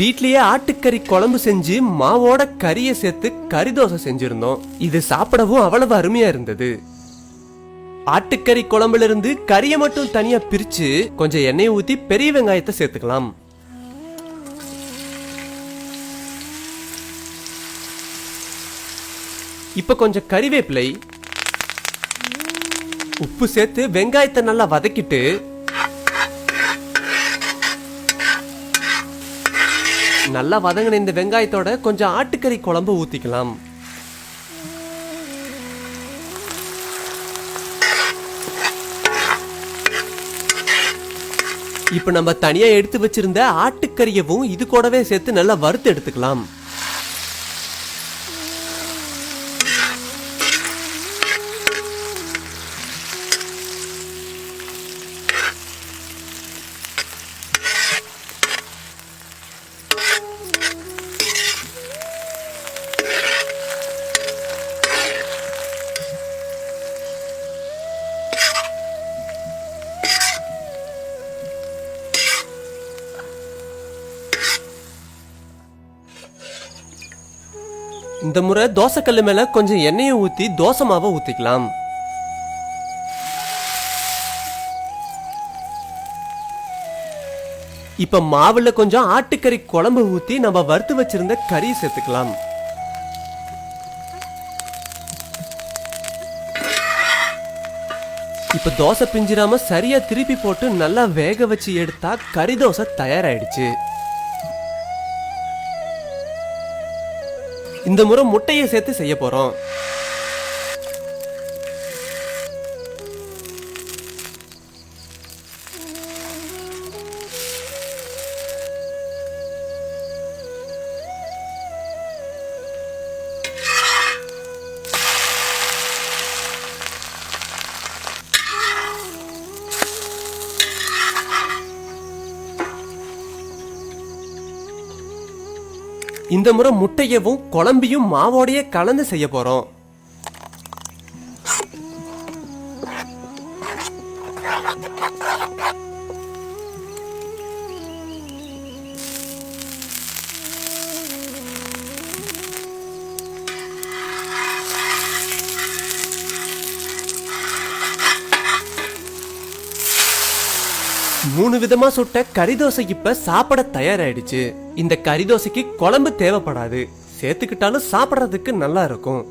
வீட்லயே ஆட்டுக்கறி குழம்பு செஞ்சு மாவோட கறியை சேர்த்து கறி தோசை செஞ்சிருந்தோம். இது சாப்பிடவும் அவ்வளவு அருமையா இருந்தது. ஆட்டுக்கறி குழம்புல இருந்து கறியை மட்டும் தனியா பிரிச்சு கொஞ்சம் எண்ணெயை ஊத்தி பெரிய வெங்காயத்தை சேர்த்துக்கலாம். இப்ப கொஞ்சம் கறிவேப்பிலை, உப்பு சேர்த்து வெங்காயத்தை நல்லா வதக்கிட்டு நல்லா வதங்கின இந்த வெங்காயத்தோட கொஞ்சம் ஆட்டுக்கறி குழம்பு ஊத்திக்கலாம். இப்ப நம்ம தனியா எடுத்து வச்சிருந்த ஆட்டுக்கறியவும் இது கூடவே சேர்த்து நல்லா வறுத்து எடுத்துக்கலாம். இந்த முறை தோசைக்கல்லு மேல கொஞ்சம் எண்ணெயை ஊத்தி தோசை மாவை ஊத்திக்கலாம். இப்ப மாவுல கொஞ்சம் ஆட்டுக்கறி குழம்பு ஊத்தி நம்ம வறுத்து வச்சிருந்த கறி சேர்த்துக்கலாம். இப்ப தோசை பிஞ்சிராம சரியா திருப்பி போட்டு நல்லா வேக வச்சு எடுத்தா கறி தோசை தயாராயிடுச்சு. இந்த முறை முட்டையை சேர்த்து செய்ய போறோம். இந்த முறை முட்டையவும் குழம்பையும் மாவோடைய கலந்து செய்ய போறோம். மூணு விதமா சுட்ட கறி தோசை இப்ப சாப்பிட தயாராயிடுச்சு. இந்த கறி தோசைக்கு குழம்பு தேவைப்படாது, சேர்த்துக்கிட்டாலும் சாப்பிடறதுக்கு நல்லா இருக்கும்.